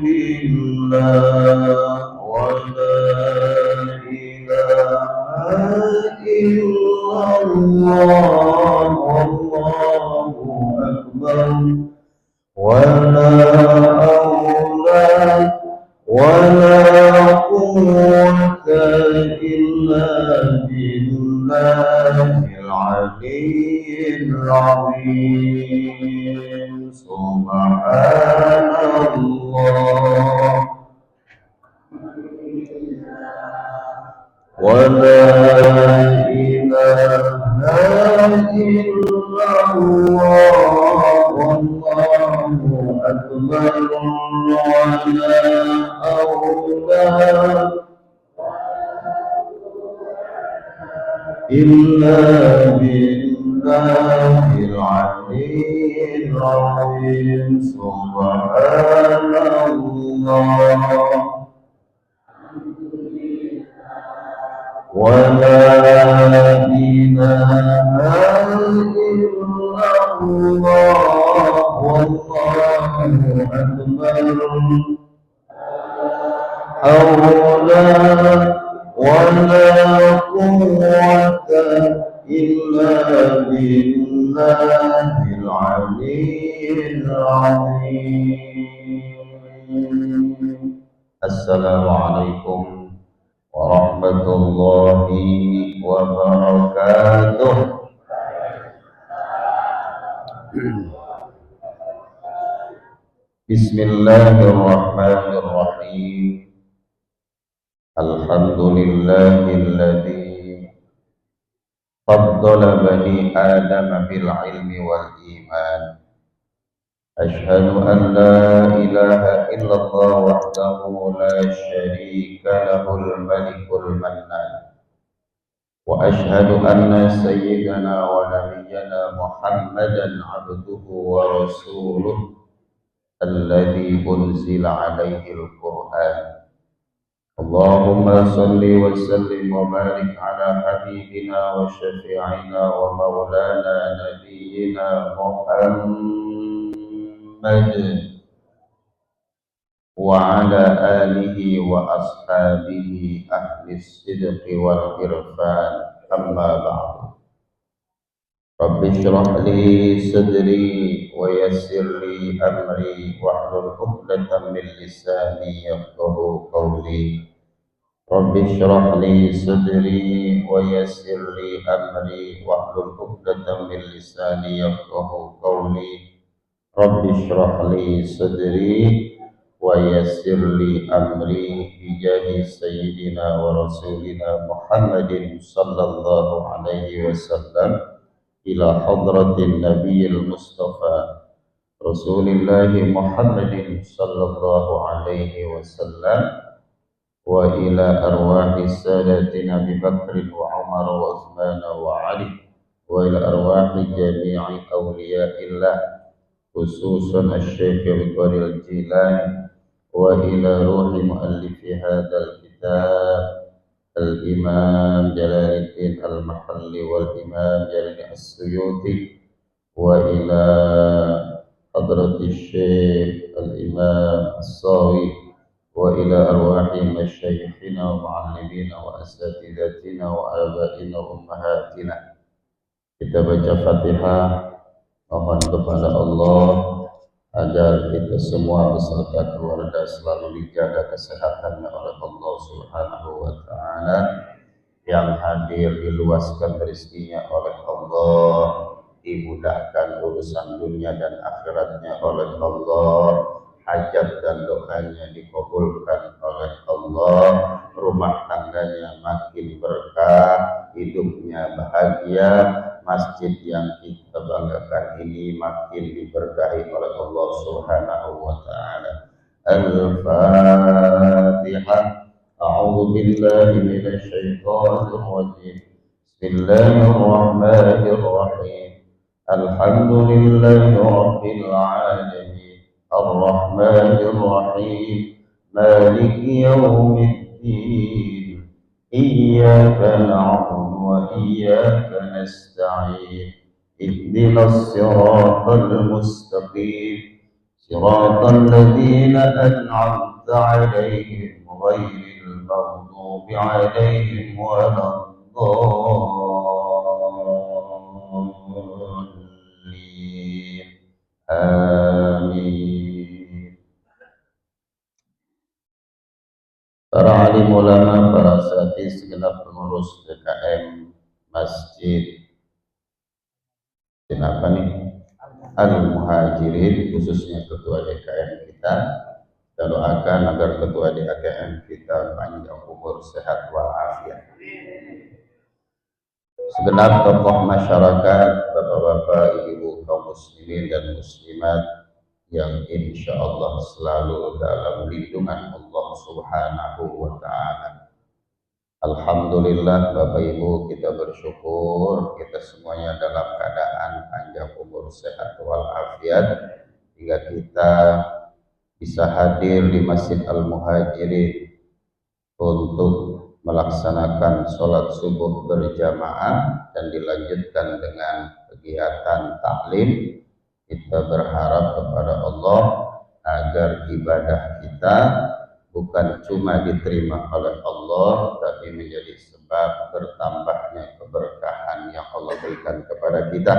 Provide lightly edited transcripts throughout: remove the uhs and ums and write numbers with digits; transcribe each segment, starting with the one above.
لله ولا إله إلا الله والله أكبر ولا حول ولا قوة إلا بالله العلي العظيم سبحان الله ولا إله إلا الله والله أكبر ولا أولى إلا بالله العلي العظيم سبحان الله ولا إله إلا الله والله أكبر حول ولا قوة إلا بالله العلي العظيم السلام عليكم ورحمة الله وبركاته. Bismillahirrahmanirrahim. Alhamdulillahilladzi faddala bani Adam bil ilmi wal iman. Ashhadu an la ilaha illallah wahdahu la syarika lahul malikul mannan. Wa ashhadu anna sayyidana wa nabiyyana Muhammadan abduhu wa rasuluh alladzi unzila alaihi al-Qur'an. Allahumma salli wa sallim wa barik ala habibina wa syafi'ina wa maulana nabiyyina Muhammad wa ala alihi wa ashabihi ahli sidqi wal irfan amma ba'du. Rabbi shrah li sadri wa yassir li amri wahlul 'uqdatam min lisani yafqahu qawli. Rabbi shrah li sadri wa yassir li amri wahlul 'uqdatam min lisani yafqahu qawli. Rabbi shrah li sadri wa yassir li amri bijahi sayyidina wa rasulina Muhammadin sallallahu alaihi wasallam ila hadratin nabiyil mustafa rasulillahi Muhammadin sallallahu alaihi wasallam wa ila arwahi sadatina Abi Bakr wa Umar wa Uthman wa Ali wa ila arwahi jami'i awliyaillah khususan asy-Syaikh Ridwanul Jilani wa ila ruhi muallifi hadzal kitab Al-Imam Jalaluddin Al-Mahalli wal Imam Jalaluddin As-Suyuti wa ila hadrati Syekh Al-Imam As-Sawi wa ila arwahi masyayikhina wa muallimina wa asatidatina wa abaina wa ummahatina. Kita baca Fatihah, mohon kepada Allah agar kita semua beserta keluarga selalu dijaga kesehatannya oleh Allah Subhanahu wa taala, yang hadir diluaskan rezekinya oleh Allah, dimudahkan urusan dunia dan akhiratnya oleh Allah, hajat dan doanya dikabulkan oleh Allah, rumah tangganya makin berkah, hidupnya bahagia, masjid yang kita banggakan ini makin diberkahi oleh Allah Subhanahu wa taala. Al-Fatihah. A'udzu billahi minasy syaithanir rajim. Bismillahirrahmanirrahim. Alhamdulillahi rabbil alamin. Ar-Rahmanir Rahim. Maliki yaumiddin. Iyyaka na'budu wa iyyaka nasta'in. Ihdinas siratal mustaqim. صراط الذين أنعمت عليهم غير المغضوب عليهم ولا الضالين آمين. Para alim ulama, para santri, segenap pengurus DKM Masjid apa nih Al-Muhajirin, khususnya ketua DKM kita, kita doakan agar ketua DKM kita panjang umur, sehat walafiat. Segenap tokoh masyarakat, bapak-bapak, ibu kaum muslimin dan muslimat yang insya Allah selalu dalam lindungan Allah Subhanahu wa Ta'ala. Alhamdulillah Bapak Ibu, kita bersyukur kita semuanya dalam keadaan panjang umur, sehat walafiat, hingga kita bisa hadir di Masjid Al-Muhajirin untuk melaksanakan sholat subuh berjamaah dan dilanjutkan dengan kegiatan taklim. Kita berharap kepada Allah agar ibadah kita bukan cuma diterima oleh Allah, tapi menjadi sebab bertambahnya keberkahan yang Allah berikan kepada kita,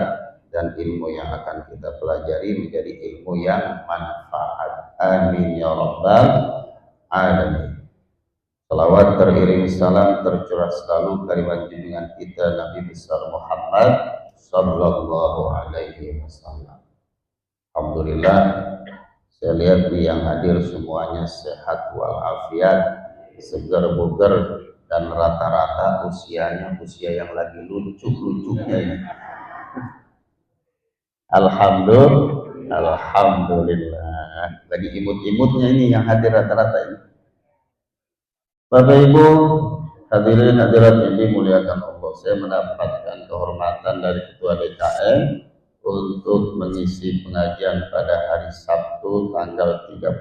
dan ilmu yang akan kita pelajari menjadi ilmu yang manfaat. Amin ya rabbal alamin. Salawat teriring salam tercurah selalu kariman junjungan kita Nabi besar Muhammad sallallahu alaihi wasallam. Alhamdulillah, saya lihat yang hadir semuanya sehat walafiat, segar bugar, dan rata-rata usianya usia yang lagi lucu-lucunya ini. Alhamdulillah, lagi imut-imutnya ini yang hadir rata-rata ini. Bapak Ibu hadirin hadirat yang dimuliakan Allah, saya mendapatkan kehormatan dari Ketua DKM untuk mengisi pengajian pada hari Sabtu tanggal 31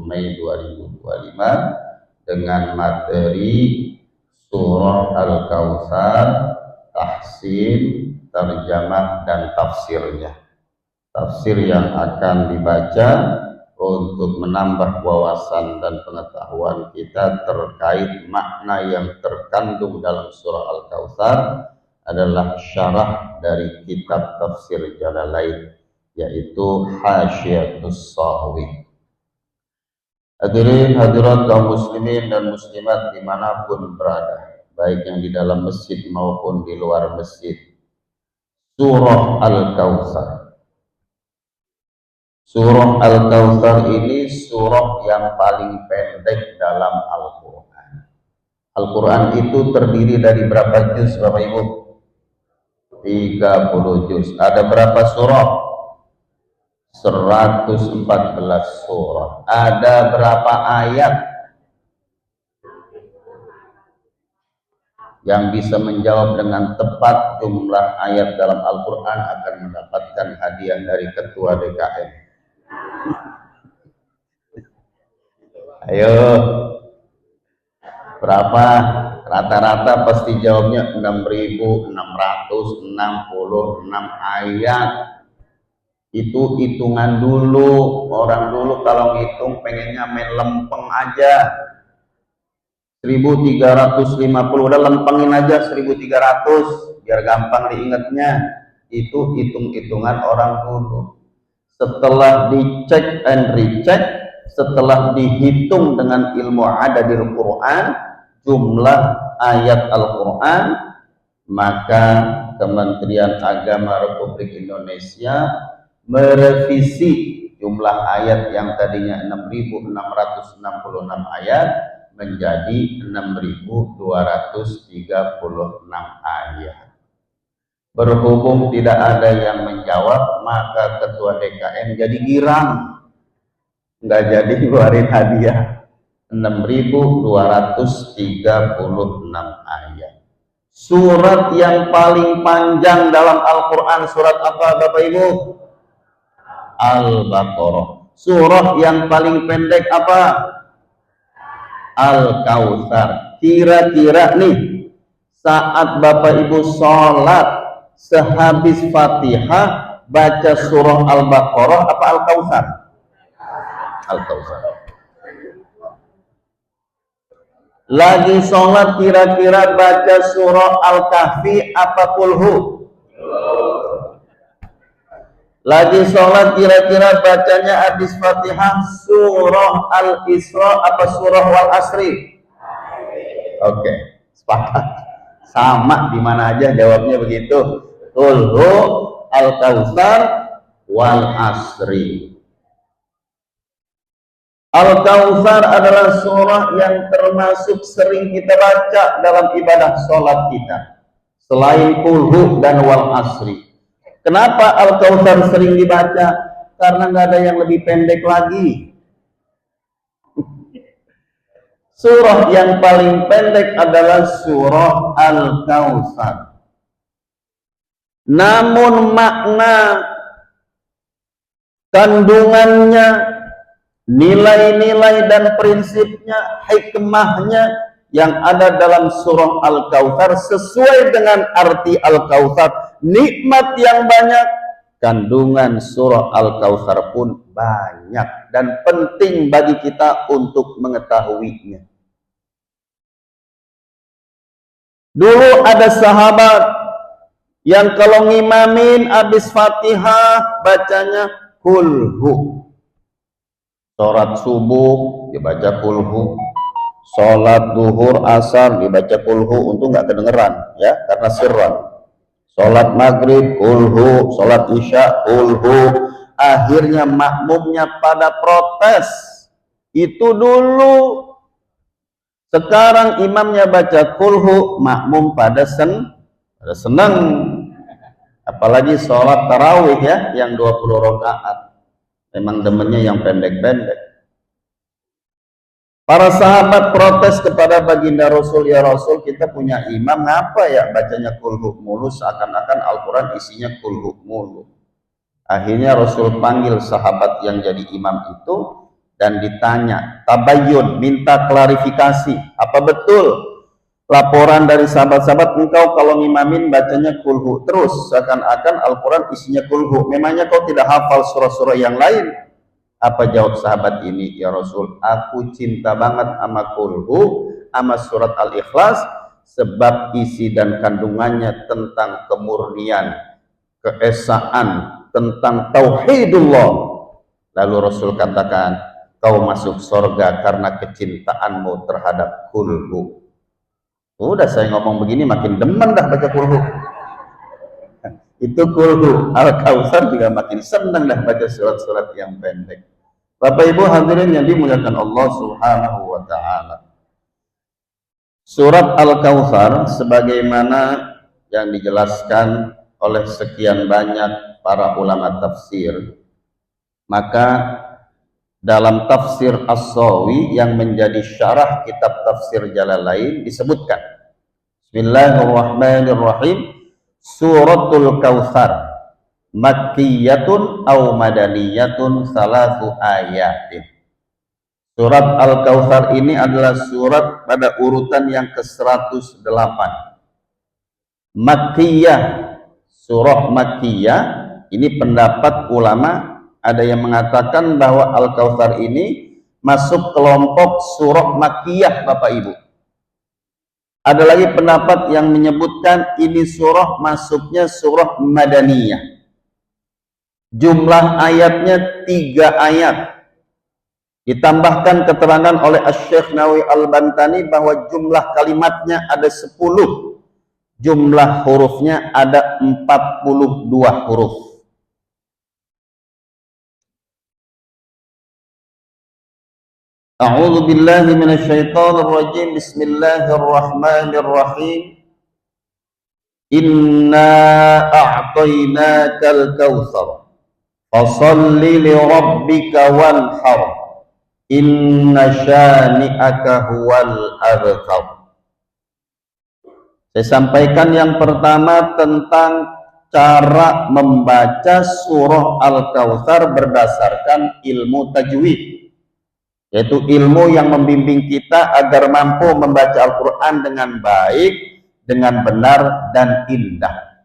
Mei 2025 dengan materi Surah Al-Kautsar, tahsin, terjemah dan tafsirnya. Tafsir yang akan dibaca untuk menambah wawasan dan pengetahuan kita terkait makna yang terkandung dalam surah Al-Kautsar adalah syarah dari kitab tafsir Jalalain, yaitu Hasyiatus Sahwi. Hadirin hadirat kaum muslimin dan muslimat dimanapun berada, baik yang di dalam masjid maupun di luar masjid, surah Al-Kautsar. Surah Al-Kautsar ini surah yang paling pendek dalam Al-Quran. Al-Quran itu terdiri dari berapa juz Bapak Ibu? 30 juz. Ada berapa surah? 114 surah. Ada berapa ayat? Yang bisa menjawab dengan tepat jumlah ayat dalam Al-Quran akan mendapatkan hadiah dari Ketua DKM. Ayo, berapa? Rata-rata pasti jawabnya 6.666 ayat. Itu hitungan dulu. Orang dulu kalau ngitung pengennya main lempeng aja. 1350, udah lempengin aja 1300 biar gampang diingatnya. Itu hitung-hitungan orang dulu. Setelah dicek and recheck, setelah dihitung dengan ilmu adadil Quran, jumlah ayat Al-Quran, maka Kementerian Agama Republik Indonesia merevisi jumlah ayat yang tadinya 6.666 ayat menjadi 6.236 ayat. Berhubung tidak ada yang menjawab, maka Ketua DKM jadi girang, nggak jadi keluarin hadiah. 6.236 ayat. Surat yang paling panjang dalam Al-Quran surat apa Bapak Ibu? Al-Baqarah. Surat yang paling pendek apa? Al-Kautsar. Kira-kira nih, saat Bapak Ibu sholat, sehabis Fatihah baca surah Al-Baqarah apa Al-Kautsar? Al-Kautsar. Lagi sholat kira-kira baca surah Al-Kahfi apa Kulhu? Lagi sholat kira-kira bacanya habis Fatihah surah Al-Isra apa surah Wal Asri? Oke, sepakat. Sama di mana aja jawabnya begitu. Kulhu, Al-Kautsar, Wal Asri. Al-Kautsar adalah surah yang termasuk sering kita baca dalam ibadah sholat kita selain Kulhu dan Wal Asri. Kenapa Al-Kautsar sering dibaca? Karena nggak ada yang lebih pendek lagi. Surah yang paling pendek adalah surah Al-Kautsar. Namun makna kandungannya, nilai-nilai dan prinsipnya, hikmahnya yang ada dalam surah Al-Kautsar sesuai dengan arti Al-Kautsar, nikmat yang banyak, kandungan surah Al-Kautsar pun banyak dan penting bagi kita untuk mengetahuinya. Dulu ada sahabat yang kalau ngimamin habis Fatihah bacanya Kulhu. Sholat subuh dibaca Kulhu, sholat duhur asar dibaca Kulhu, untung nggak kedengeran ya karena sirran. Sholat maghrib Kulhu, sholat isya Kulhu. Akhirnya makmumnya pada protes. Itu dulu. Sekarang imamnya baca Kulhu, makmum pada senang. Apalagi sholat tarawih ya yang 20 rakaat. Memang demennya yang pendek-pendek. Para sahabat protes kepada baginda Rasul, ya Rasul, kita punya imam, ngapa ya bacanya Kulhu mulu, seakan-akan Al-Quran isinya Kulhu mulu. Akhirnya Rasul panggil sahabat yang jadi imam itu dan ditanya, tabayyun, minta klarifikasi, apa betul laporan dari sahabat-sahabat engkau kalau ngimamin bacanya Kulhu terus, seakan-akan Al-Quran isinya Kulhu, memangnya kau tidak hafal surah-surah yang lain? Apa jawab sahabat ini? Ya Rasul, aku cinta banget sama Kulhu, sama surat Al-Ikhlas, sebab isi dan kandungannya tentang kemurnian, keesaan, tentang tauhidullah. Lalu Rasul katakan, kau masuk surga karena kecintaanmu terhadap Kulhu. Udah saya ngomong begini makin demen dah baca Kulhu. Itu Kulhu. Al-Kautsar juga makin senang dah baca surat-surat yang pendek. Bapak Ibu hadirin yang dimuliakan Allah Subhanahu wa taala. Surat Al-Kautsar sebagaimana yang dijelaskan oleh sekian banyak para ulama tafsir, maka dalam tafsir As-Sawi yang menjadi syarah kitab tafsir Jalalain disebutkan, Bismillahirrahmanirrahim, Suratul Kautsar Makkiyatun aw Madaniyatun salasu ayatin. Surat Al-Kautsar ini adalah surat pada urutan yang ke-108. Makkiyah, surah Makkiyah, ini pendapat ulama. Ada yang mengatakan bahwa Al-Kautsar ini masuk kelompok surah Makkiyah, Bapak Ibu. Ada lagi pendapat yang menyebutkan ini surah masuknya surah Madaniyah. Jumlah ayatnya 3 ayat. Ditambahkan keterangan oleh Asy-Syaikh Nawawi Al-Bantani bahwa jumlah kalimatnya ada 10. Jumlah hurufnya ada 42 huruf. A'udzu billahi minasyaitonir rajim. Bismillahirrahmanirrahim. Inna a'tainakal kautsar. Fasholli li rabbika wanhar. Inna syani'aka huwal abtar. Saya sampaikan yang pertama tentang cara membaca surah Al-Kautsar berdasarkan ilmu tajwid, yaitu ilmu yang membimbing kita agar mampu membaca Al-Quran dengan baik, dengan benar dan indah.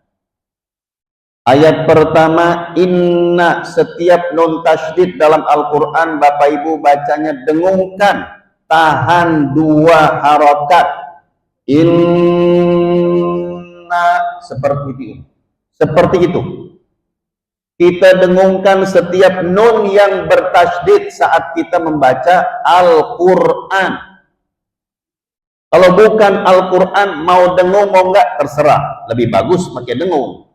Ayat pertama, inna, setiap nun tasydid dalam Al-Quran Bapak Ibu bacanya dengungkan, tahan dua harokat. Inna, seperti itu. Kita dengungkan setiap nun yang bertasydid saat kita membaca Al-Quran. Kalau bukan Al-Quran, mau dengung mau enggak terserah, lebih bagus pakai dengung.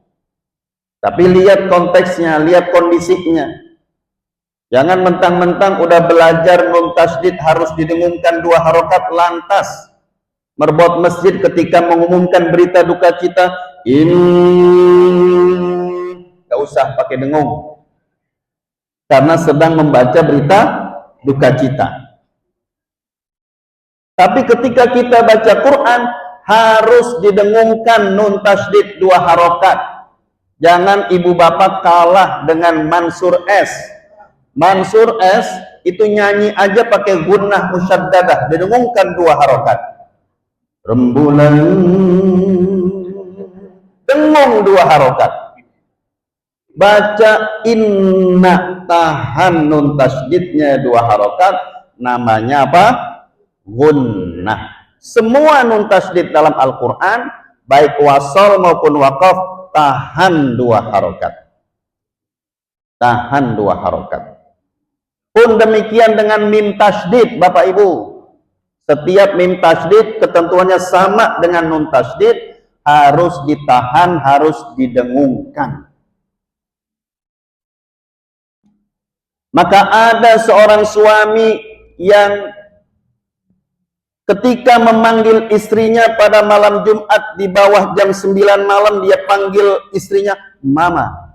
Tapi lihat konteksnya, lihat kondisinya. Jangan mentang-mentang udah belajar nun tasydid harus didengungkan dua harokat lantas merbot masjid ketika mengumumkan berita duka cita, nggak usah pakai dengung karena sedang membaca berita duka cita. Tapi ketika kita baca Quran harus didengungkan nun tasydid dua harokat. Jangan ibu bapak kalah dengan Mansur S. Mansur S itu nyanyi aja pakai gunnah musyaddadah, didengungkan dua harokat. Rembulan, dengung dua harokat. Baca inna, tahan nun tasydidnya dua harokat, namanya apa? Gunnah. Semua nun tasydid dalam Al-Quran, baik wasol maupun waqaf, tahan dua harokat. Tahan dua harokat. Pun demikian dengan mim tasydid Bapak Ibu. Setiap mim tasydid ketentuannya sama dengan nun tasydid, harus ditahan, harus didengungkan. Maka ada seorang suami yang ketika memanggil istrinya pada malam Jumat di bawah jam 9 malam, dia panggil istrinya mama.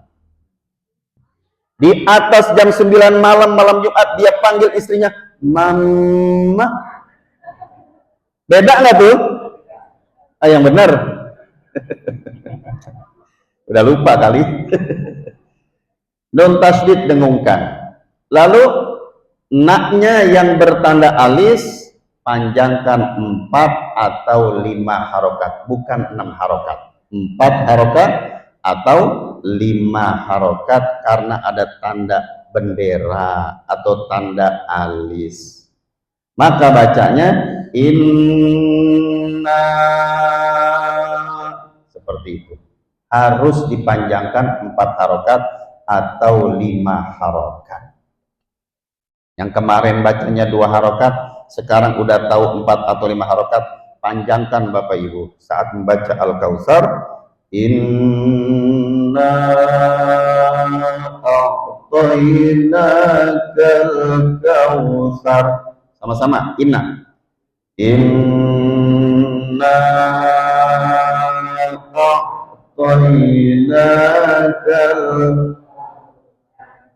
Di atas jam 9 malam, malam Jumat, dia panggil istrinya mama. Beda nggak tuh? Yang benar. Udah lupa kali. Nun tasydid dengungkan. Lalu naknya yang bertanda alis panjangkan 4 atau 5 harokat, bukan 6 harokat. 4 harokat atau 5 harokat karena ada tanda bendera atau tanda alis. Maka bacanya inna, seperti itu. Harus dipanjangkan 4 harokat atau 5 harokat. Yang kemarin bacanya 2 harokat, sekarang udah tahu 4 atau 5 harokat, panjangkan Bapak Ibu saat membaca Al-Kautsar, inna a'tainakal kautsar. Sama-sama, inna a'tainakal.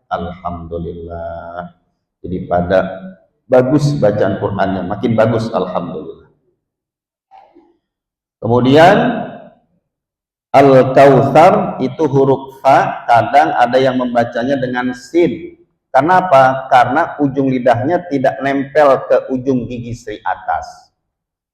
Alhamdulillah. Jadi pada bagus bacaan Qur'annya, makin bagus alhamdulillah. Kemudian Al-Kautsar itu huruf fa, kadang ada yang membacanya dengan sin. Kenapa? Karena ujung lidahnya tidak nempel ke ujung gigi seri atas.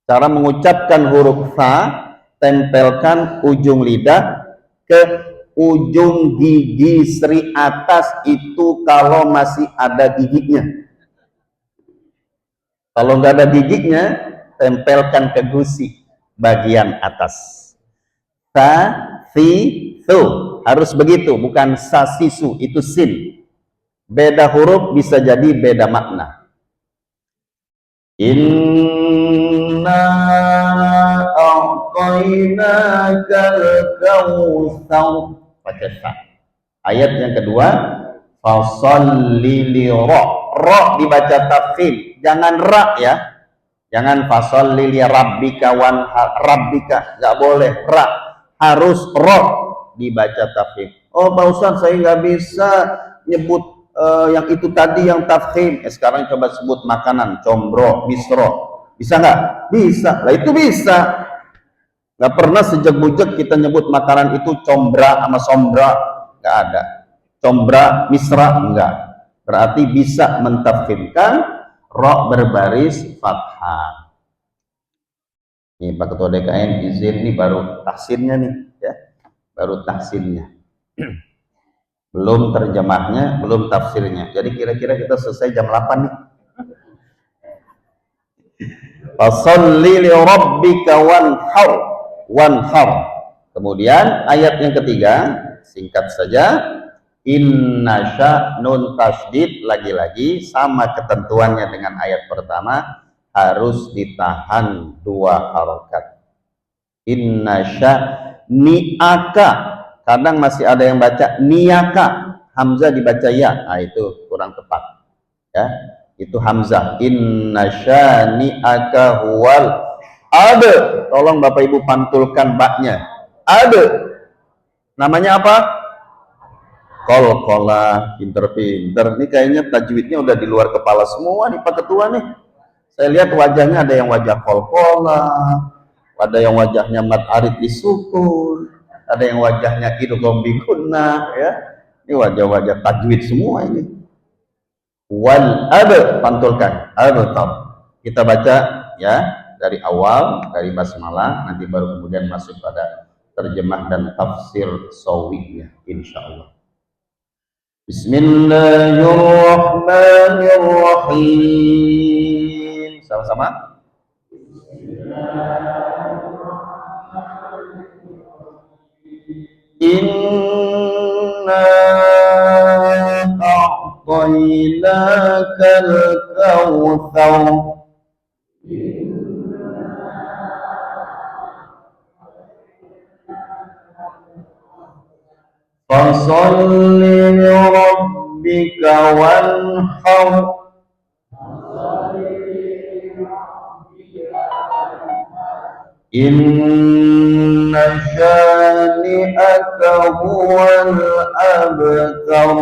Cara mengucapkan huruf fa, tempelkan ujung lidah ke ujung gigi seri atas, itu kalau masih ada giginya. Kalau nggak ada giginya, tempelkan ke gusi bagian atas. Sa, si, su, harus begitu, bukan sa, si, su, itu sin. Beda huruf bisa jadi beda makna. Inna a'tainakal kautsar. Baca sa. Ayat yang kedua, fasholli li ra dibaca tafkhim, jangan ra ya. Jangan fasholli li rabbika wan rabbika, enggak boleh ra, harus ra dibaca tafkhim. Oh Pak Ustaz, saya nggak bisa nyebut yang itu tadi yang tafkhim. Sekarang coba sebut makanan, combro, misro. Bisa nggak? Bisa. Lah itu bisa. Nggak pernah sejak-bujak kita nyebut makanan itu combra sama sombra, nggak ada. Combra, misra, enggak. Berarti bisa mentafkhimkan ro berbaris fathah. Nih Pak Ketua DKM izin nih, baru tahsinnya nih ya, baru tahsinnya. Belum terjemahnya, belum tafsirnya. Jadi kira-kira kita selesai jam 8 nih. Fasholli li rabbika wanhar. Kemudian ayat yang ketiga, singkat saja, innasya nun tasdid, lagi-lagi sama ketentuannya dengan ayat pertama, harus ditahan 2 harokat. Innasya ni'aka, kadang masih ada yang baca niaka, hamzah dibaca ya, itu kurang tepat ya, itu hamzah. Innasya ni'aka huwal ada, tolong Bapak Ibu pantulkan baknya, ada namanya apa? Qalqalah. Pinter-pinter ini, kayaknya tajwidnya udah di luar kepala semua nih Pak Ketua nih. Saya lihat wajahnya ada yang wajah qalqalah, ada yang wajahnya mad arid disukun, ada yang wajahnya idgham bi gunnah ya. Ini wajah-wajah tajwid semua ini. Wal ada, pantulkan abtar. Kita baca ya dari awal, dari basmalah, nanti baru kemudian masuk pada terjemah dan tafsir sawinya insyaallah. Bismillahirrahmanirrahim. Sama-sama. Inna a'tainakal kautsar. Fasholli li rabbika wanhar. Inna syani'aka huwal abtar.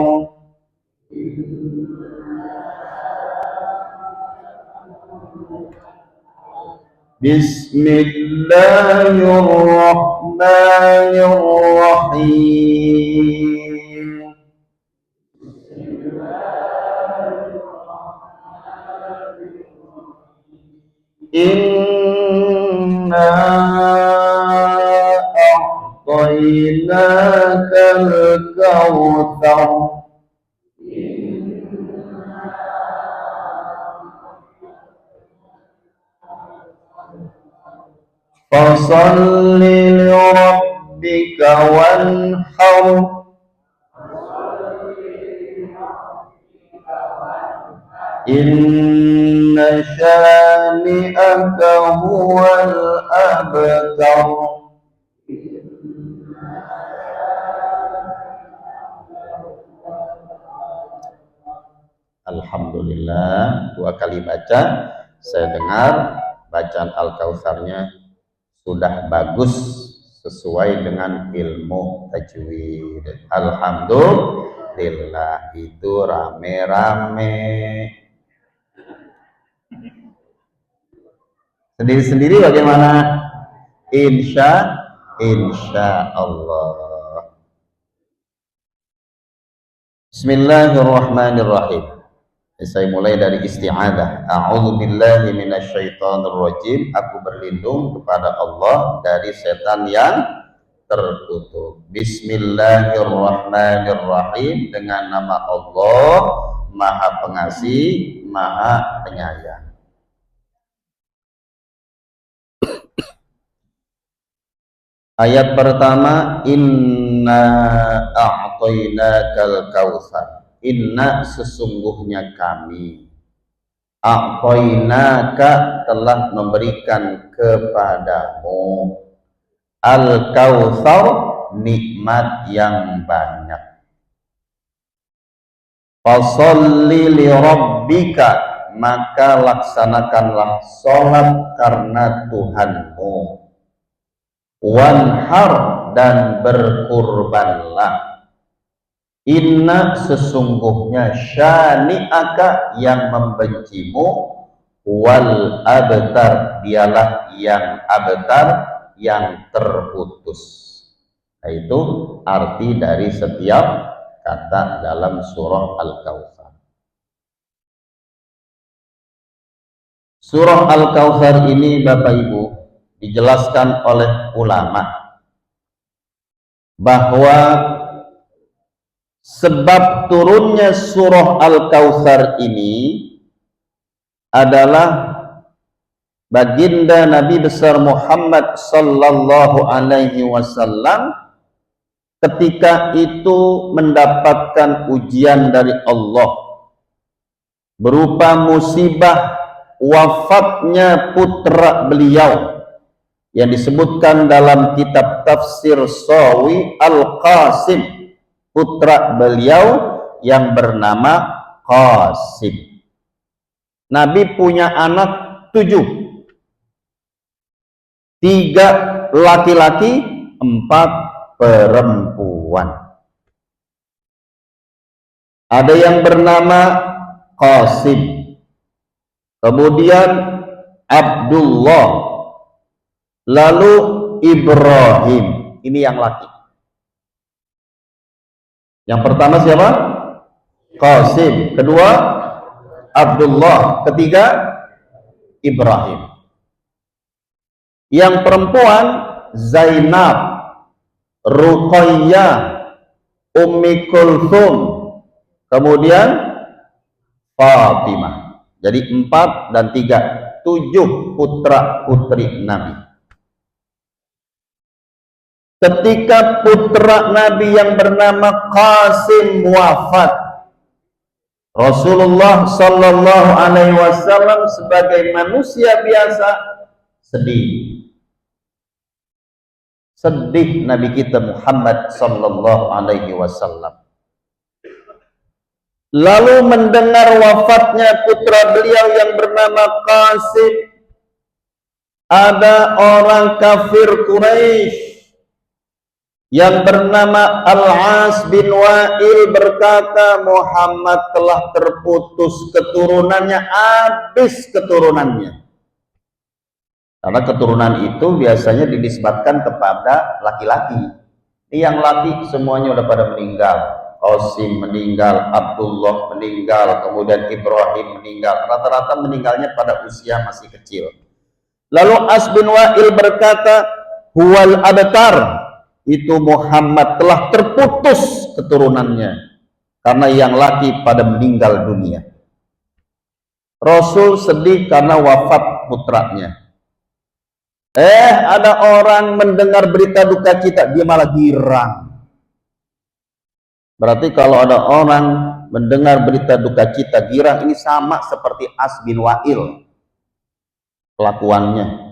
Bismillahirrahmanirrahim. Inna a'tainakal kautsar. Fasholli li rabbika wanhar. Inna syani'aka huwal abtar. Alhamdulillah, 2 kali baca. Saya dengar bacaan Al-Kautsarnya sudah bagus sesuai dengan ilmu tajwid. Alhamdulillah, itu rame-rame. Sendiri-sendiri bagaimana? Insya Allah. Bismillahirrahmanirrahim. Saya mulai dari isti'adzah. A'udzubillahi minasyaitonirrajim. Aku berlindung kepada Allah dari setan yang terkutuk. Bismillahirrahmanirrahim. Dengan nama Allah, Maha Pengasih, Maha Penyayang. Ayat pertama, inna a'tainakal kautsar. Inna, sesungguhnya kami, a'tainaka, telah memberikan kepadamu, al kautsar, nikmat yang banyak. Fasholli li rabbika, maka laksanakanlah sholat karena Tuhanmu. Wanhar, dan berkurbanlah. Inna, sesungguhnya, syani'aka, yang membencimu, wal abtar, dialah yang abtar, yang terputus. Nah, itu arti dari setiap kata dalam surah Al-Kautsar. Surah Al-Kautsar ini Bapak Ibu dijelaskan oleh ulama bahwa Sebab turunnya surah Al-Kautsar ini adalah baginda Nabi besar Muhammad sallallahu alaihi wasallam ketika itu mendapatkan ujian dari Allah berupa musibah wafatnya putra beliau yang disebutkan dalam kitab tafsir Sawi Al-Qasim, putra beliau yang bernama Qasim. Nabi punya anak 7, 3 laki-laki, 4 perempuan. Ada yang bernama Qasim, kemudian Abdullah, lalu Ibrahim. Ini yang laki. Yang pertama siapa? Qasim. Kedua Abdullah. Ketiga Ibrahim. Yang perempuan Zainab, Ruqayyah, Ummi Kulthum, kemudian Fatimah. Jadi 4 dan 3, 7 putra putri Nabi. Ketika putra Nabi yang bernama Qasim wafat, Rasulullah sallallahu alaihi wasallam sebagai manusia biasa sedih. Sedih Nabi kita Muhammad sallallahu alaihi wasallam. Lalu mendengar wafatnya putra beliau yang bernama Qasim, ada orang kafir Quraisy yang bernama Al-As bin Wa'il berkata, Muhammad telah terputus keturunannya, habis keturunannya. Karena keturunan itu biasanya dinisbatkan kepada laki-laki. Yang laki semuanya udah pada meninggal. Qasim meninggal, Abdullah meninggal, kemudian Ibrahim meninggal. Rata-rata meninggalnya pada usia masih kecil. Lalu As bin Wa'il berkata, huwal abtar, itu Muhammad telah terputus keturunannya karena yang laki pada meninggal dunia. Rasul sedih karena wafat putranya. Ada orang mendengar berita duka kita, dia malah girang. Berarti kalau ada orang mendengar berita duka kita girang, ini sama seperti As bin Wa'il kelakuannya.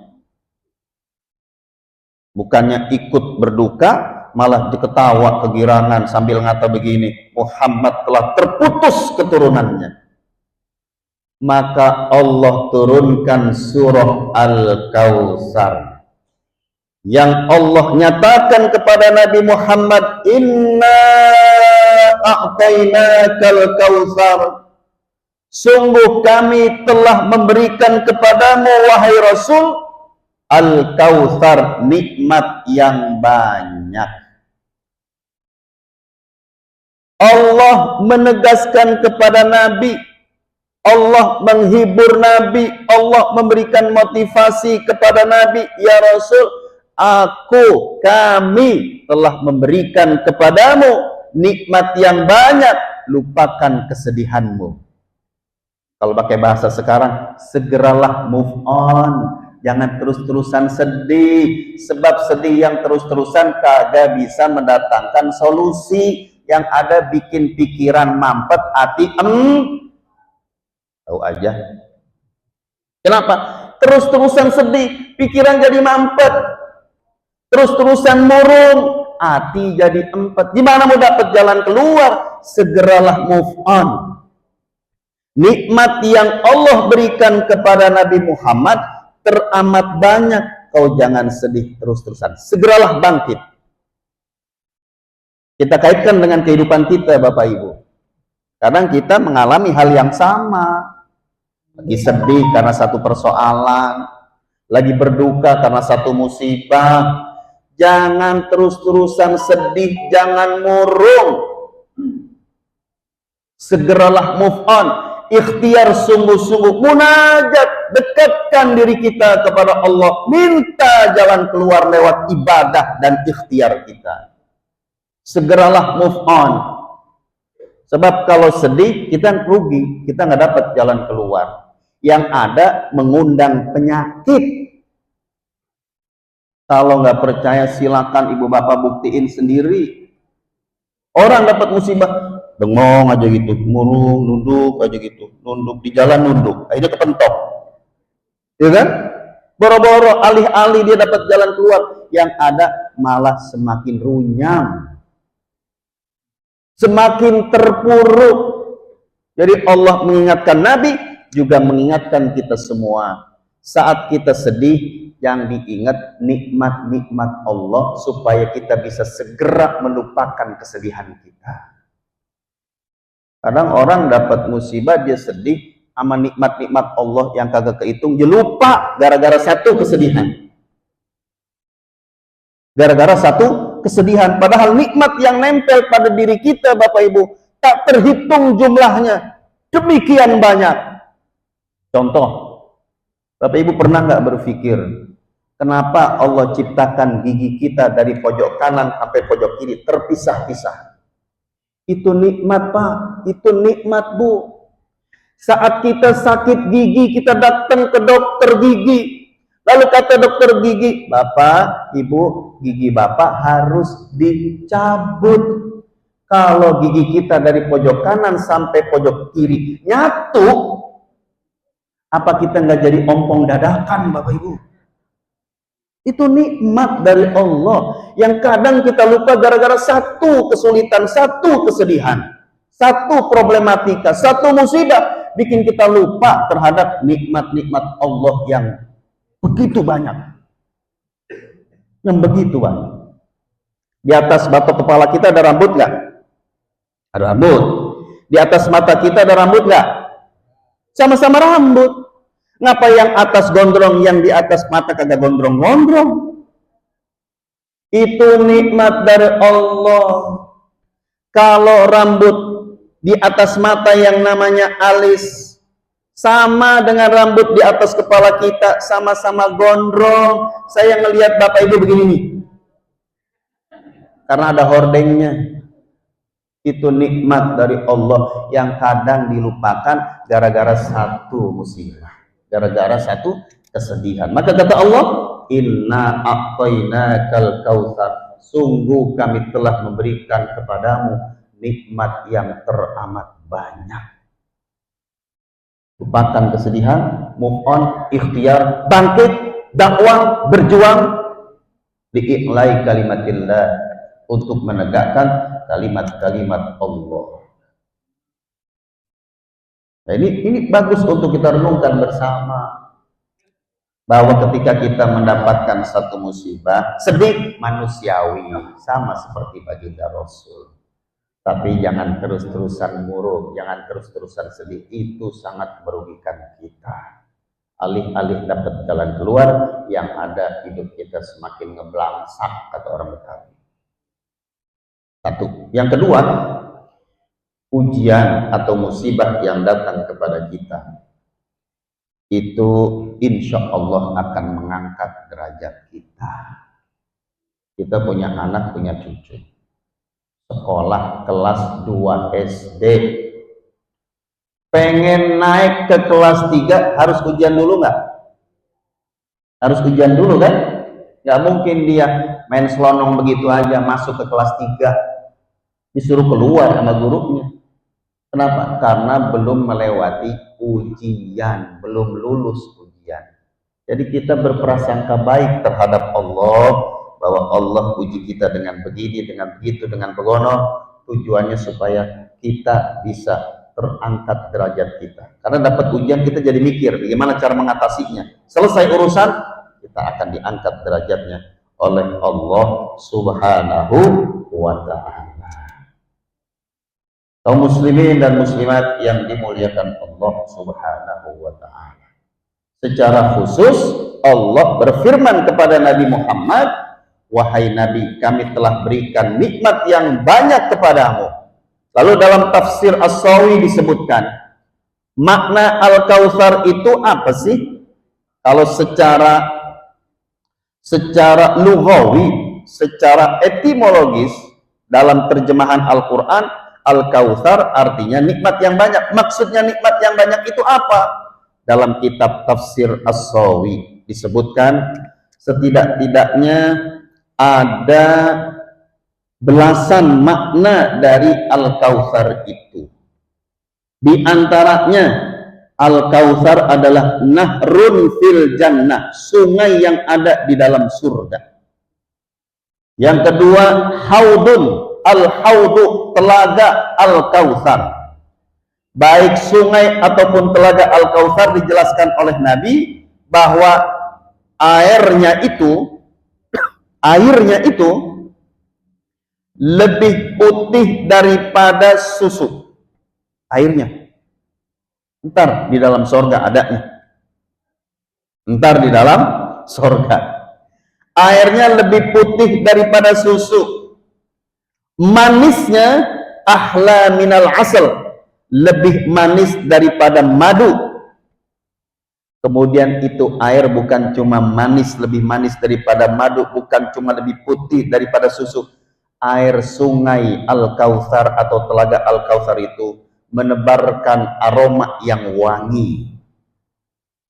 Bukannya ikut berduka, malah diketawa kegirangan sambil ngata begini, Muhammad telah terputus keturunannya. Maka Allah turunkan surah Al-Kautsar yang Allah nyatakan kepada Nabi Muhammad, inna a'tainakal kautsar, sungguh kami telah memberikan kepadamu wahai Rasul Al-Kautsar, nikmat yang banyak. Allah menegaskan kepada Nabi, Allah menghibur Nabi, Allah memberikan motivasi kepada Nabi, ya Rasul, kami telah memberikan kepadamu nikmat yang banyak, lupakan kesedihanmu. Kalau pakai bahasa sekarang, segeralah move on. Jangan terus-terusan sedih, sebab sedih yang terus-terusan kagak bisa mendatangkan solusi, yang ada bikin pikiran mampet, hati tahu aja. Kenapa? Terus-terusan sedih, pikiran jadi mampet, terus-terusan murung, hati jadi empet. Gimana mau dapat jalan keluar? Segeralah move on. Nikmat yang Allah berikan kepada Nabi Muhammad teramat banyak, kau jangan sedih terus-terusan, segeralah bangkit. Kita kaitkan dengan kehidupan kita, Bapak Ibu. Kadang kita mengalami hal yang sama, lagi sedih karena satu persoalan, lagi berduka karena satu musibah. Jangan terus-terusan sedih, jangan murung, segeralah move on. Ikhtiar sungguh-sungguh, munajat, dekatkan diri kita kepada Allah, minta jalan keluar lewat ibadah dan ikhtiar kita. Segeralah move on. Sebab kalau sedih kita rugi, kita nggak dapat jalan keluar. Yang ada mengundang penyakit. Kalau nggak percaya silakan ibu bapak buktiin sendiri. Orang dapat musibah, bengong aja gitu, murung, nunduk aja gitu, nunduk di jalan nunduk, akhirnya kepentok, ya kan? Boro-boro alih-alih dia dapat jalan keluar, yang ada malah semakin runyam, semakin terpuruk. Jadi Allah mengingatkan Nabi, juga mengingatkan kita semua. Saat kita sedih, yang diingat nikmat-nikmat Allah supaya kita bisa segera melupakan kesedihan kita. Kadang orang dapat musibah dia sedih sama nikmat-nikmat Allah yang kagak kehitung, dia lupa gara-gara satu kesedihan. Gara-gara satu kesedihan, padahal nikmat yang nempel pada diri kita Bapak Ibu tak terhitung jumlahnya, demikian banyak. Contoh, Bapak Ibu pernah nggak berpikir kenapa Allah ciptakan gigi kita dari pojok kanan sampai pojok kiri terpisah-pisah? Itu nikmat Pak, itu nikmat Bu. Saat kita sakit gigi, kita datang ke dokter gigi. Lalu kata dokter gigi, Bapak, Ibu, gigi Bapak harus dicabut. Kalau gigi kita dari pojok kanan sampai pojok kiri nyatu, apa kita nggak jadi ompong dadakan Bapak Ibu? Itu nikmat dari Allah yang kadang kita lupa gara-gara satu kesulitan, satu kesedihan, satu problematika, satu musibah bikin kita lupa terhadap nikmat-nikmat Allah yang begitu banyak. Yang begitu banyak. Di atas batok kepala kita ada rambut nggak? Ada rambut. Di atas mata kita ada rambut nggak? Sama-sama rambut. Ngapa yang atas gondrong, yang di atas mata kagak gondrong-gondrong? Itu nikmat dari Allah. Kalau rambut di atas mata yang namanya alis sama dengan rambut di atas kepala kita, sama-sama gondrong. Saya ngelihat Bapak Ibu begini nih, karena ada hordengnya. Itu nikmat dari Allah yang kadang dilupakan gara-gara satu musibah, gara-gara satu kesedihan. Maka kata Allah, inna a'tainakal kautsar, sungguh kami telah memberikan kepadamu nikmat yang teramat banyak. Lupakan kesedihan, move on, ikhtiar, bangkit, dakwah, berjuang, li'i'lai kalimatillah, untuk menegakkan kalimat-kalimat Allah. Nah, ini bagus untuk kita renungkan bersama, bahwa ketika kita mendapatkan satu musibah, sedih manusiawi, sama seperti baginda Rasul. Tapi jangan terus-terusan murung, jangan terus-terusan sedih, itu sangat merugikan kita. Alih-alih dapat jalan keluar, yang ada hidup kita semakin ngeblangsak, kata orang Betawi. Satu. Yang kedua, ujian atau musibah yang datang kepada kita itu insya Allah akan mengangkat derajat kita. Kita punya anak, punya cucu, sekolah kelas 2 SD, pengen naik ke kelas 3 harus ujian dulu nggak? Harus ujian dulu kan? Nggak mungkin dia main selonong begitu aja masuk ke kelas 3 disuruh keluar sama gurunya. Kenapa? Karena belum melewati ujian, belum lulus ujian. Jadi kita berprasangka baik terhadap Allah, bahwa Allah uji kita dengan begini, dengan begitu, dengan begono, tujuannya supaya kita bisa terangkat derajat kita. Karena dapat ujian kita jadi mikir bagaimana cara mengatasinya. Selesai urusan, kita akan diangkat derajatnya oleh Allah Subhanahu wa ta'ala. Kaum muslimin dan muslimat yang dimuliakan Allah Subhanahu wa ta'ala. Secara khusus Allah berfirman kepada Nabi Muhammad, wahai Nabi, kami telah berikan nikmat yang banyak kepadamu. Lalu dalam tafsir As-Sawi disebutkan, makna Al-Kautsar itu apa sih? Kalau secara lughawi, secara etimologis dalam terjemahan Al-Quran, Al-Kautsar artinya nikmat yang banyak. Maksudnya nikmat yang banyak itu apa? Dalam kitab tafsir As-Sawi disebutkan setidak-tidaknya ada belasan makna dari Al-Kautsar itu. Di antaranya Al-Kautsar adalah nahrun fil jannah, sungai yang ada di dalam surga. Yang kedua, haudun, al-haudu, telaga Al-Kautsar. Baik sungai ataupun telaga Al-Kautsar dijelaskan oleh Nabi bahwa airnya itu lebih putih daripada susu. Airnya. Ntar di dalam sorga adanya. Ntar di dalam sorga. Airnya lebih putih daripada susu. Manisnya ahla minal asal. Lebih manis daripada madu. Kemudian itu air bukan cuma manis, lebih manis daripada madu. Bukan cuma lebih putih daripada susu. Air sungai Al-Kautsar atau telaga Al-Kautsar itu menebarkan aroma yang wangi.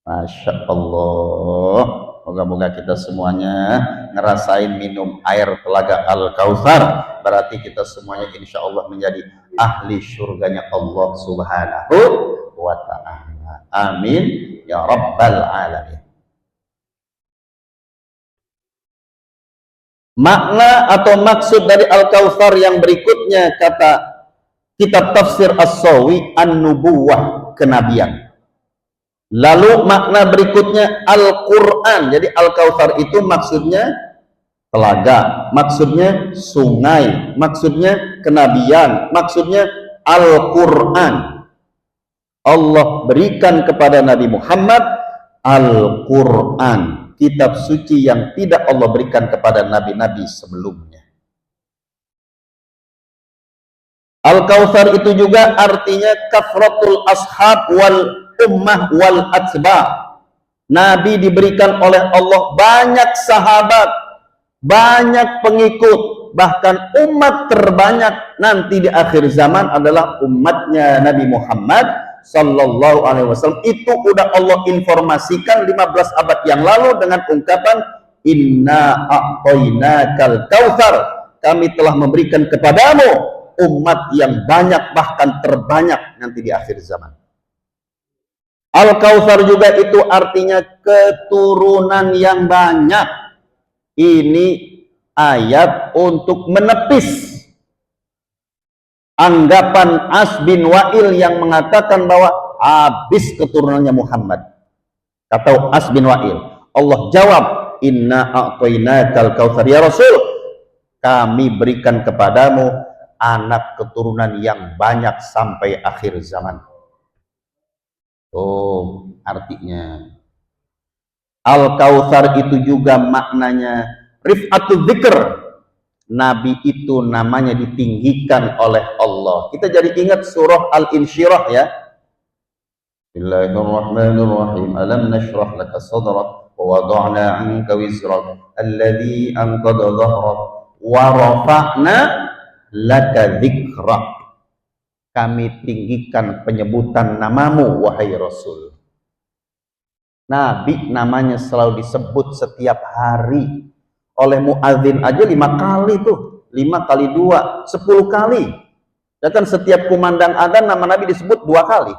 Masya Allah. Moga-moga kita semuanya ngerasain minum air telaga Al-Kautsar. Berarti kita semuanya insya Allah menjadi ahli surganya Allah Subhanahu wa ta'ala. Amin ya rabbal alamin. Makna atau maksud dari Al-Kautsar yang berikutnya kata kitab tafsir As-Sawi, an-nubuwah, kenabian. Lalu makna berikutnya Al-Quran. Jadi Al-Kautsar itu maksudnya telaga, maksudnya sungai, maksudnya kenabian, maksudnya Al-Quran. Allah berikan kepada Nabi Muhammad Al-Quran, kitab suci yang tidak Allah berikan kepada nabi-nabi sebelumnya. Al-Kautsar itu juga artinya kafratul ashab wal ummah wal atba. Nabi diberikan oleh Allah banyak sahabat, banyak pengikut, bahkan umat terbanyak nanti di akhir zaman adalah umatnya Nabi Muhammad sallallahu alaihi wasallam. Itu udah Allah informasikan 15 abad yang lalu dengan ungkapan inna a'tainakal kautsar. Kami telah memberikan kepadamu umat yang banyak, bahkan terbanyak nanti di akhir zaman. Al-Kautsar juga itu artinya keturunan yang banyak. Ini ayat untuk menepis anggapan As bin Wa'il yang mengatakan bahwa habis keturunannya Muhammad. Kata As bin Wa'il, Allah jawab, inna a'tainakal kautsar ya Rasul, kami berikan kepadamu anak keturunan yang banyak sampai akhir zaman. Oh, artinya Al-Kautsar itu juga maknanya rif'atul dzikr. Nabi itu namanya ditinggikan oleh Allah. Kita jadi ingat surah Al-Insyirah ya. Bismillahirrahmanirrahim. Alam nashrah laka sadrak wa wada'na 'anka wizrak alladhi anqadha dhahrak wa rafa'na laka dzikrak. Kami tinggikan penyebutan namamu wahai Rasul. Nabi namanya selalu disebut setiap hari oleh muadzin aja 5 kali tuh, 5 kali 2, 10 kali. Dan setiap kumandang adzan nama Nabi disebut 2 kali.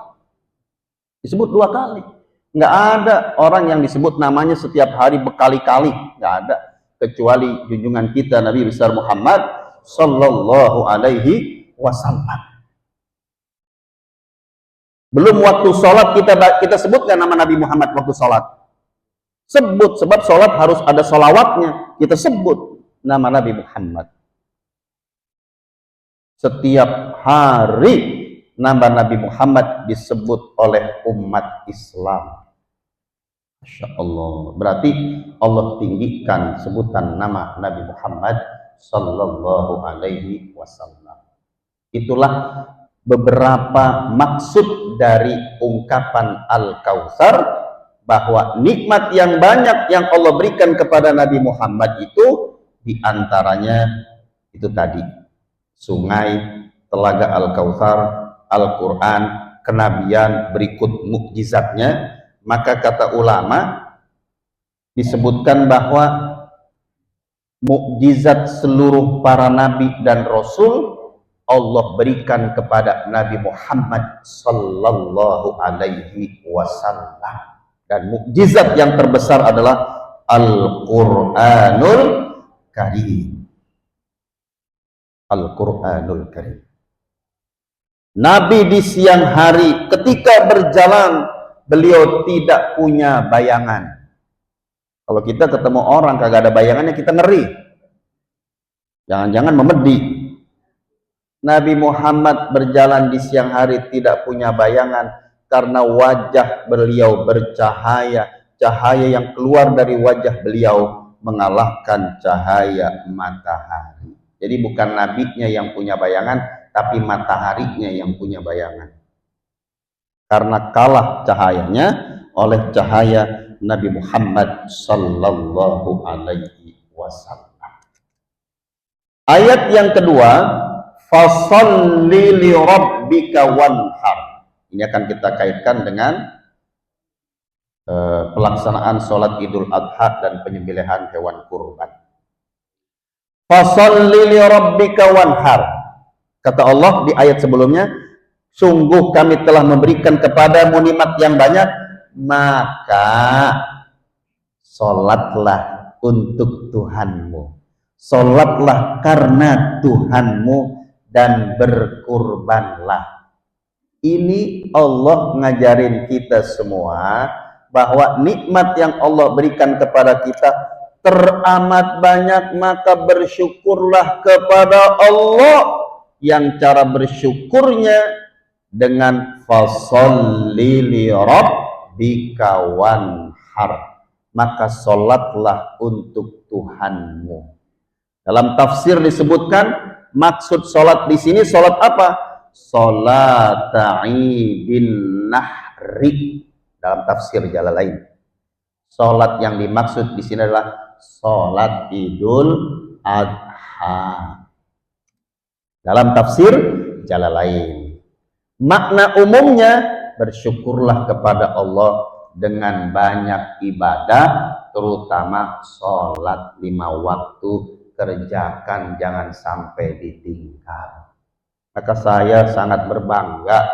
Disebut 2 kali. Nggak ada orang yang disebut namanya setiap hari berkali-kali, nggak ada. Kecuali junjungan kita Nabi besar Muhammad sallallahu alaihi wasallam. Belum waktu sholat kita sebutkan nama Nabi Muhammad waktu sholat. Sebut, sebab sholat harus ada sholawatnya. Kita sebut nama Nabi Muhammad. Setiap hari nama Nabi Muhammad disebut oleh umat Islam. Masya Allah. Berarti Allah tinggikan sebutan nama Nabi Muhammad sallallahu alaihi wasallam. Itulah beberapa maksud dari ungkapan Al-Kautsar, bahwa nikmat yang banyak yang Allah berikan kepada Nabi Muhammad itu diantaranya itu tadi sungai, Telaga Al-Kautsar, Al-Quran, kenabian, berikut mukjizatnya. Maka kata ulama disebutkan bahwa mukjizat seluruh para nabi dan rasul Allah berikan kepada Nabi Muhammad sallallahu alaihi wasallam, dan mukjizat yang terbesar adalah Al-Qur'anul Karim. Al-Qur'anul Karim. Nabi di siang hari ketika berjalan beliau tidak punya bayangan. Kalau kita ketemu orang kagak ada bayangannya kita ngeri. Jangan-jangan memedi. Nabi Muhammad berjalan di siang hari tidak punya bayangan karena wajah beliau bercahaya. Cahaya yang keluar dari wajah beliau mengalahkan cahaya matahari. Jadi bukan nabinya yang punya bayangan, tapi mataharinya yang punya bayangan. Karena kalah cahayanya oleh cahaya Nabi Muhammad sallallahu alaihi wasallam. Ayat yang kedua, fasholli li rabbika wanhar. Ini akan kita kaitkan dengan pelaksanaan sholat Idul Adha dan penyembelihan hewan kurban. Fasholli li rabbika wanhar. Kata Allah di ayat sebelumnya, sungguh kami telah memberikan kepadamu nikmat yang banyak, maka sholatlah untuk Tuhanmu, sholatlah karena Tuhanmu, dan berkurbanlah. Ini Allah ngajarin kita semua bahwa nikmat yang Allah berikan kepada kita teramat banyak, maka bersyukurlah kepada Allah, yang cara bersyukurnya dengan fasholli li rabbika wanhar, maka sholatlah untuk Tuhanmu. Dalam tafsir disebutkan maksud sholat di sini sholat apa? Sholat Idin Nahri. Dalam tafsir Jalalain, sholat yang dimaksud di sini adalah sholat Idul Adha. Dalam tafsir Jalalain, makna umumnya bersyukurlah kepada Allah dengan banyak ibadah, terutama sholat 5 waktu, kerjakan jangan sampai ditinggal. Maka saya sangat berbangga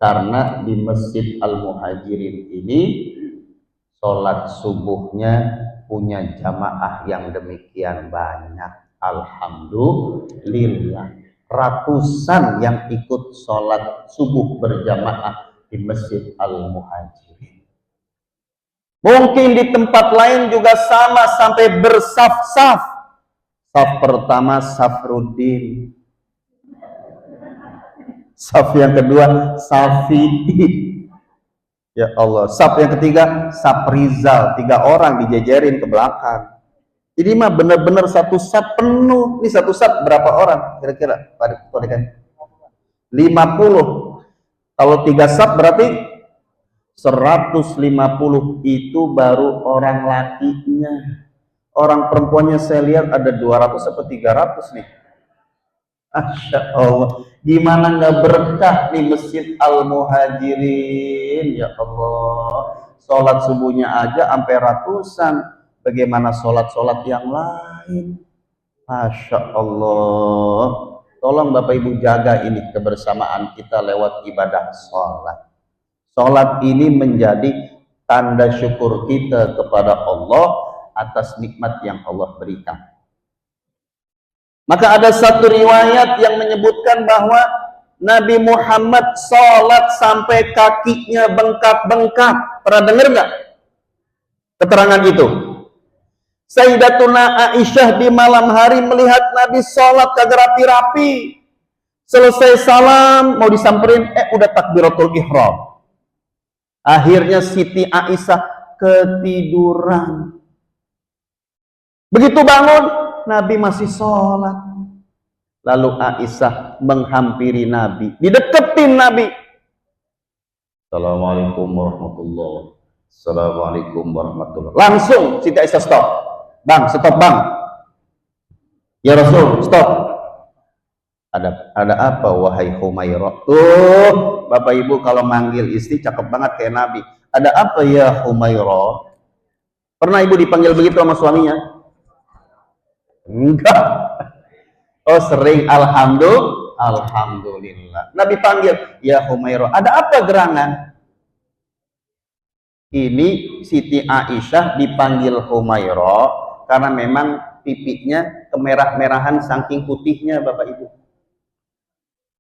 karena di Masjid Al-Muhajirin ini sholat subuhnya punya jamaah yang demikian banyak. Alhamdulillah, ratusan yang ikut sholat subuh berjamaah di Masjid Al-Muhajirin. Mungkin di tempat lain juga sama, sampai bersaf-saf. Saf pertama Safruddin, saf yang kedua Safi'i, ya Allah, saf yang ketiga Saprizal, 3 orang dijejerin ke belakang. Ini mah benar-benar satu saf penuh. Ini satu saf berapa orang kira-kira? Pada 50. Kalau 3 saf berarti 150. Itu baru orang lakinya. Orang perempuannya saya lihat ada 200 atau 300 nih. Masya Allah, gimana nggak berkah di Masjid Al-Muhajirin, ya Allah. Sholat subuhnya aja sampai ratusan, bagaimana sholat-sholat yang lain? Masya Allah. Tolong Bapak Ibu jaga ini kebersamaan kita lewat ibadah sholat. Sholat ini menjadi tanda syukur kita kepada Allah atas nikmat yang Allah berikan. Maka ada satu riwayat yang menyebutkan bahwa Nabi Muhammad sholat sampai kakinya bengkak-bengkak. Pernah dengar nggak keterangan itu? Sayyidatuna Aisyah di malam hari melihat Nabi sholat kagak rapi-rapi. Selesai salam mau disamperin, udah takbiratul ihram. Akhirnya Siti Aisyah ketiduran. Begitu bangun, Nabi masih sholat. Lalu Aisyah menghampiri Nabi, dideketin Nabi. Assalamualaikum warahmatullahi. Assalamualaikum warahmatullahi. Langsung Siti Aisyah stop. Bang, stop bang. Ya Rasul, stop. Ada apa wahai Humairah? Tuh, Bapak Ibu kalau manggil istri cakep banget kayak Nabi. Ada apa ya Humairah? Pernah Ibu dipanggil begitu sama suaminya? Enggak. Oh, sering. Alhamdulillah. Nabi panggil, ya Humairah. Ada apa gerangan? Ini Siti Aisyah dipanggil Humairah karena memang pipinya kemerah-merahan saking putihnya, Bapak Ibu.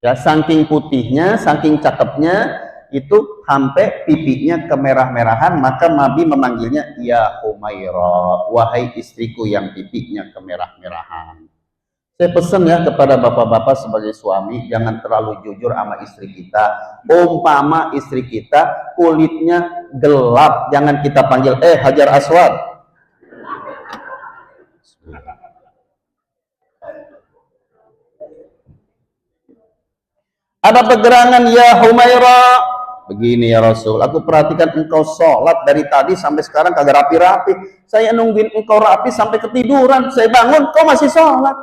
Ya, saking putihnya, saking cakepnya, itu sampai pipinya kemerah-merahan, maka Nabi memanggilnya ya Humairah, wahai istriku yang pipinya kemerah-merahan. Saya pesan ya kepada bapak-bapak sebagai suami, jangan terlalu jujur sama istri kita. Umpama istri kita kulitnya gelap, jangan kita panggil Hajar Aswad. Ada pegerangan ya Humairah. Begini ya Rasul, aku perhatikan engkau sholat dari tadi sampai sekarang kagak rapi-rapi. Saya nungguin engkau rapi sampai ketiduran. Saya bangun, kau masih sholat.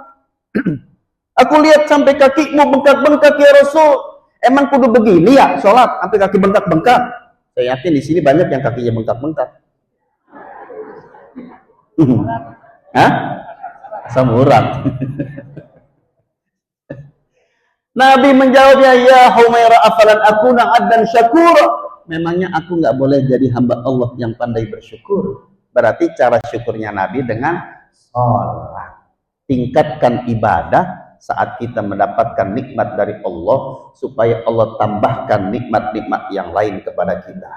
Aku lihat sampai kakimu bengkak-bengkak ya Rasul. Emang kudu begini ya sholat sampai kaki bengkak-bengkak? Saya yakin di sini banyak yang kakinya bengkak-bengkak. Hah? Samurat. Nabi menjawabnya, ya Humairah afalan akuna abdan syakura. Memangnya aku nggak boleh jadi hamba Allah yang pandai bersyukur? Berarti cara syukurnya Nabi dengan sholat. Tingkatkan ibadah saat kita mendapatkan nikmat dari Allah, supaya Allah tambahkan nikmat-nikmat yang lain kepada kita.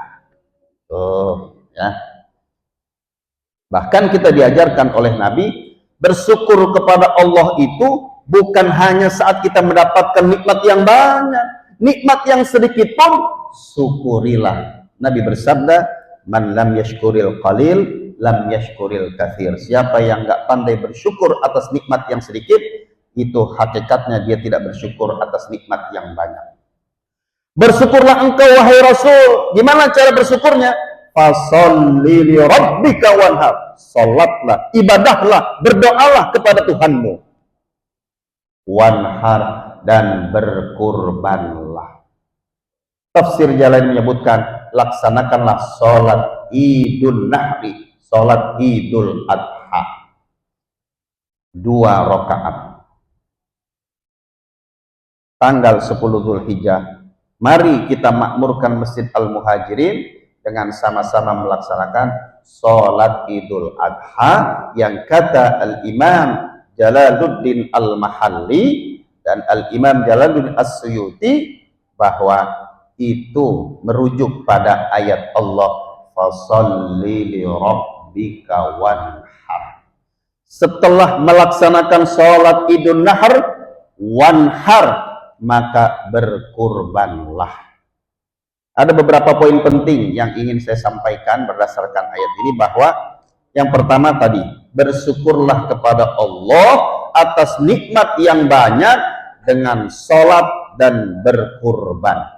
Tuh, ya. Bahkan kita diajarkan oleh Nabi, bersyukur kepada Allah itu bukan hanya saat kita mendapatkan nikmat yang banyak, nikmat yang sedikit pun syukurilah. Nabi bersabda, man lam yashkuril qalil lam yashkuril kathir. Siapa yang nggak pandai bersyukur atas nikmat yang sedikit, itu hakikatnya dia tidak bersyukur atas nikmat yang banyak. Bersyukurlah engkau wahai Rasul. Gimana cara bersyukurnya? Fasholli li rabbika wanhar. Salatlah, ibadahlah, berdoalah kepada Tuhanmu. Wanhar, dan berkurbanlah. Tafsir Jalalain menyebutkan, laksanakanlah sholat Idul Nahri, sholat Idul Adha, 2 rakaat tanggal 10 Zulhijjah. Mari kita makmurkan Masjid Al-Muhajirin dengan sama-sama melaksanakan sholat Idul Adha yang kata Al-Imam Jalaluddin Al-Mahalli dan Al-Imam Jalaluddin As-Suyuti bahwa itu merujuk pada ayat Allah, fasholli li rabbika wanhar. Setelah melaksanakan sholat Idul Nahr, wanhar, maka berkurbanlah. Ada beberapa poin penting yang ingin saya sampaikan berdasarkan ayat ini, bahwa yang pertama tadi, bersyukurlah kepada Allah atas nikmat yang banyak dengan sholat dan berkurban.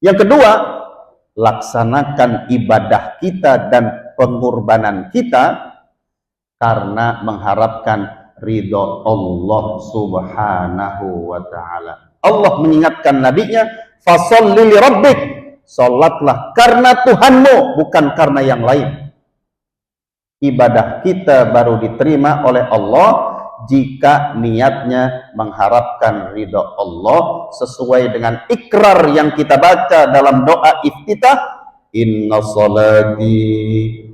Yang kedua, laksanakan ibadah kita dan pengorbanan kita karena mengharapkan ridho Allah subhanahu wa ta'ala. Allah mengingatkan nabinya, fasholli li rabbik, sholatlah karena Tuhanmu, bukan karena yang lain. Ibadah kita baru diterima oleh Allah jika niatnya mengharapkan ridho Allah sesuai dengan ikrar yang kita baca dalam doa iftitah, inna salati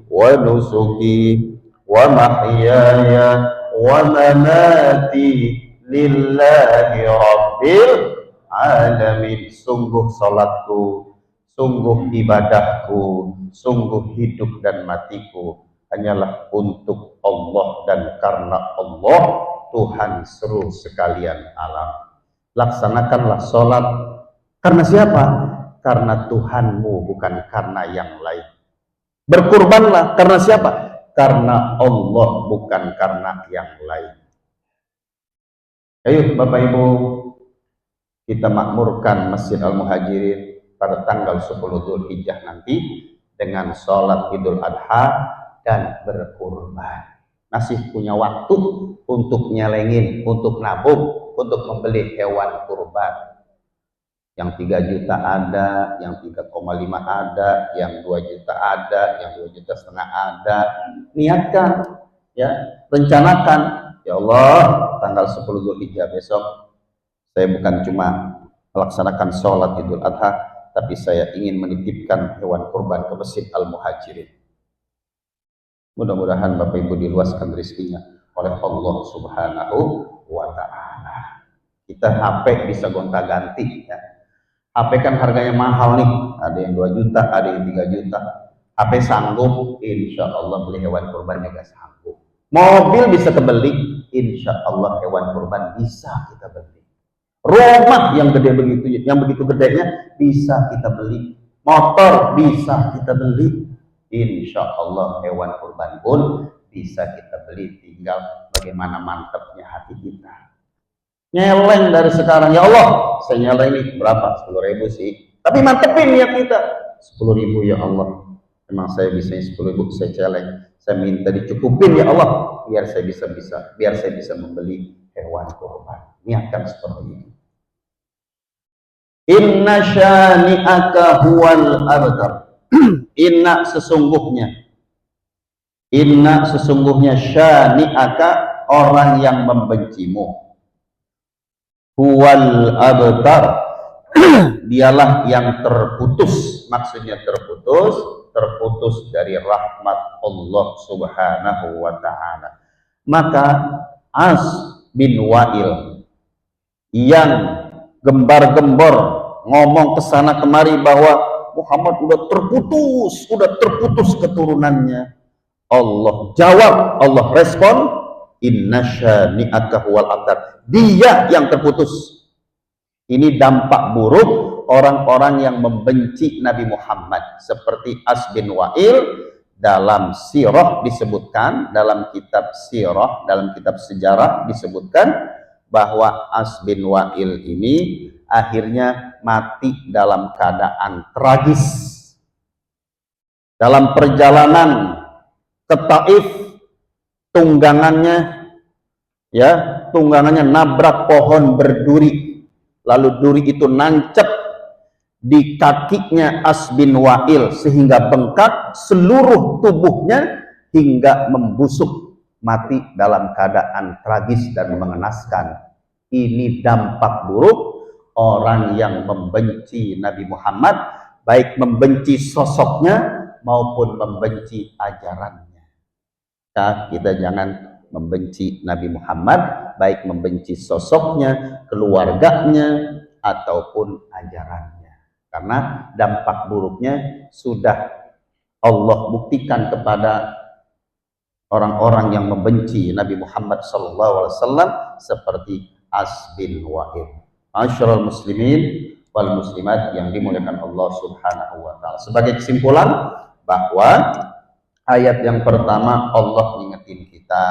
wa nusuki wa mahyaya wa mamati lillahi rabbil alamin. Sungguh salatku, sungguh ibadahku, sungguh hidup dan matiku hanyalah untuk Allah dan karena Allah, Tuhan seluruh sekalian alam. Laksanakanlah sholat karena siapa? Karena Tuhanmu, bukan karena yang lain. Berkurbanlah karena siapa? Karena Allah, bukan karena yang lain. Ayo Bapak Ibu, kita makmurkan Masjid Al-Muhajirin pada tanggal 10 Zulhijjah nanti dengan sholat Idul Adha dan berkurban. Masih punya waktu untuk nyelengin, untuk nabung, untuk membeli hewan kurban. Yang 3 juta ada, yang 3,5 ada, yang 2 juta ada, yang 2,5 juta ada. Niatkan, ya, rencanakan. Ya Allah, tanggal 10 Dzulhijjah besok saya bukan cuma melaksanakan sholat Idul Adha, tapi saya ingin menitipkan hewan kurban ke Masjid Al-Muhajirin. Mudah-mudahan Bapak Ibu diluaskan rezekinya oleh Allah Subhanahu wa Ta'ala. Kita HP bisa gonta-ganti, ya. HP kan harganya mahal nih, ada yang 2 juta, ada yang 3 juta. HP sanggup, insya Allah beli hewan kurban gak sanggup. Mobil bisa kebeli, insya Allah hewan kurban bisa kita beli. Rumah yang gede begitu, yang begitu gedenya bisa kita beli. Motor bisa kita beli. Insya Allah hewan kurban pun bisa kita beli. Tinggal bagaimana mantapnya hati kita. Nyeleng dari sekarang, ya Allah, saya nyeleng ini berapa? 10.000 sih. Tapi mantepin niat kita. 10.000 ya Allah. Memang saya bisa 10.000, saya celeng. Saya minta dicukupin ya Allah, biar saya bisa membeli hewan kurban. Niatkan seperti ini. Inna syani'aka huwal abtar. Inna sesungguhnya syani'aka, orang yang membencimu. Huwal abtar, dialah yang terputus. Maksudnya terputus dari rahmat Allah Subhanahu wa Ta'ala. Maka As bin Wa'il yang gembar-gembor ngomong ke sana kemari bahwa Muhammad udah terputus keturunannya. Allah jawab, Allah respon, inna syani'aka huwal abtar. Dia yang terputus. Ini dampak buruk orang-orang yang membenci Nabi Muhammad, seperti As bin Wa'il. Dalam sirah disebutkan, dalam kitab sirah, dalam kitab sejarah disebutkan bahwa As bin Wa'il ini akhirnya mati dalam keadaan tragis. Dalam perjalanan ke Taif, tunggangannya nabrak pohon berduri, lalu duri itu nancep di kakinya As bin Wa'il sehingga bengkak seluruh tubuhnya hingga membusuk, mati dalam keadaan tragis dan mengenaskan. Ini dampak buruk orang yang membenci Nabi Muhammad, baik membenci sosoknya maupun membenci ajarannya. Nah, kita jangan membenci Nabi Muhammad, baik membenci sosoknya, keluarganya, ataupun ajarannya. Karena dampak buruknya sudah Allah buktikan kepada orang-orang yang membenci Nabi Muhammad SAW seperti As bin Wa'il. Ma'asyiral muslimin wal muslimat yang dimuliakan Allah Subhanahu wa Ta'ala. Sebagai kesimpulan bahwa ayat yang pertama Allah ngingetin kita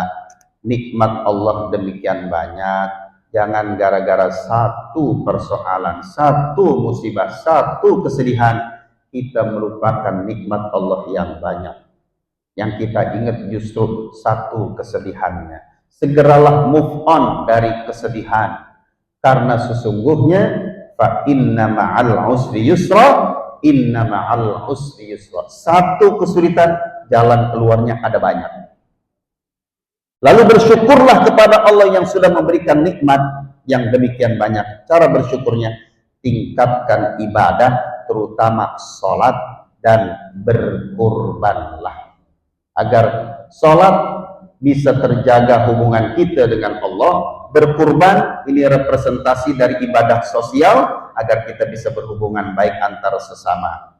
nikmat Allah demikian banyak. Jangan gara-gara satu persoalan, satu musibah, satu kesedihan kita melupakan nikmat Allah yang banyak. Yang kita ingat justru satu kesedihannya. Segeralah move on dari kesedihan, karena sesungguhnya fa inna ma'al usri yusra, inna ma'al usri yusra. Satu kesulitan, jalan keluarnya ada banyak. Lalu bersyukurlah kepada Allah yang sudah memberikan nikmat yang demikian banyak. Cara bersyukurnya, tingkatkan ibadah, terutama sholat, dan berkurbanlah. Agar sholat bisa terjaga hubungan kita dengan Allah. Berkurban, ini representasi dari ibadah sosial, agar kita bisa berhubungan baik antara sesama.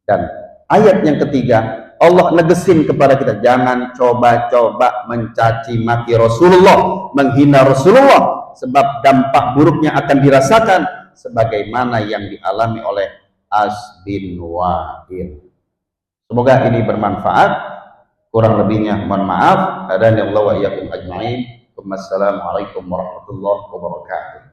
Dan ayat yang ketiga, Allah negesin kepada kita, jangan coba-coba mencaci maki Rasulullah, menghina Rasulullah, sebab dampak buruknya akan dirasakan sebagaimana yang dialami oleh As bin Wa'il. Semoga ini bermanfaat. Kurang lebihnya mohon maaf. Hadani Allah wa iyyakum ajmain. Wassalamualaikum warahmatullahi wabarakatuh.